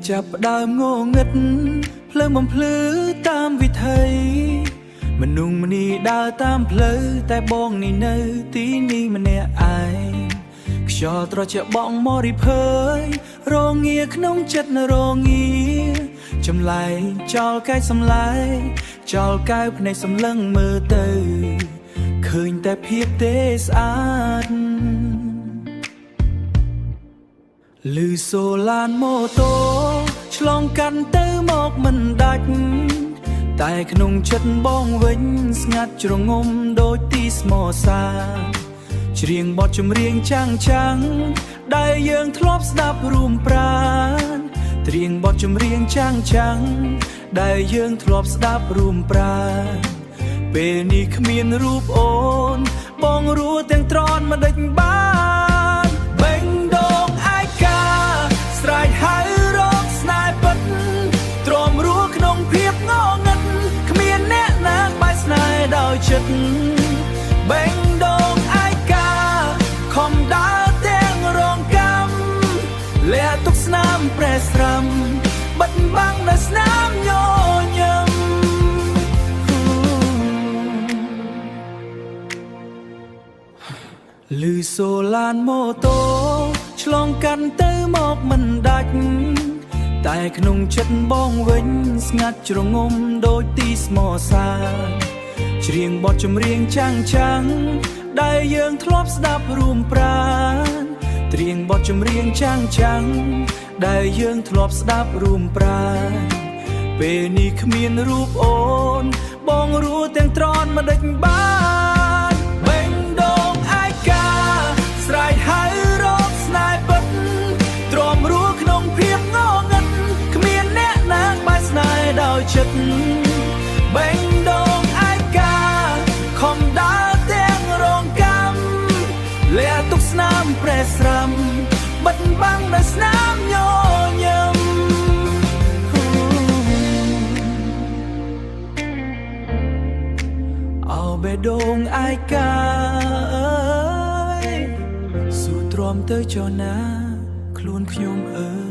ចាប់ដើមងងឹតភ្លើងបំភ្លឺតាមវិថីមនុស្សម្នីដើរតាមផ្លូវតែបងនេះនៅទីនេះម្នាក់ឯងខ្យល់ត្រជាក់បងមករិភើយរងាក្នុងចិត្តរងាចម្លែងចោលកែសំឡាយចោលកែវភ្នែកសម្លឹងមើលទៅឃើញតែភាពទេស្អាតលឺសូឡានម៉ូតូឆ្លងកាន់ទៅមកមិនដាច់តែក្នុងចិត្តបងវិញស្ងាត់ជ្រងំដូចទីស្មោសាច្រៀងបទចម្រៀងចាំងដែលយើងធ្លាប់ស្ដាប់រួមប្រានត្រៀងបទចម្រៀងចាំងដែលយើងធ្លាប់ស្ដាប់រួមប្រានពេលនេះគ្មានរូបអូនបងរੂទាំងត្រន់មិនដេចបានបេងដូងឯកាស្រែកហៅរកស្នេហ៍ពិតទ្រាំរੂក្នុងភាពងងឹតគ្មានអ្នកណាបែកស្នេហ៍ដោយចិត្តបេងដូងឯកាខំដើរទាំងរងកម្មលះទុកស្នាមប្រេះស្រាំបិទបាំងនៅស្នាមញញឹមលឺសូឡានម៉ូតូឆ្លងកាន់ទៅមកមិនដាច់តែក្នុងចិត្តបងវិញស្ងាត់ជ្រងំដូចទីស្មោសាច្រៀងបទចម្រៀងចាំងដែលយើងធ្លាប់ស្ដាប់រួមប្រានត្រៀងបទចម្រៀងចាំងដែលយើងធ្លាប់ស្ដាប់រួមប្រានពេលនេះគ្មានរូបអូនបងរੂទាំងត្រន់មិនដេចបានបេងដូងឯកាស្រែកហៅរកស្នេហ៍ពិតទ្រាំរੂក្នុងភាពងងឹតគ្មានអ្នកណាបែកស្នេហ៍ដោយចិត្តបេងដូងឯកាខំដើរទាំងរងកម្មលះទុកស្នាមប្រេះស្រាំបិទបាំងនៅស្នាមញញឹមអោបេះដូងឯកាអើយស៊ូទ្រាំទៅចុះណាខ្លួនខ្ញុំអើយ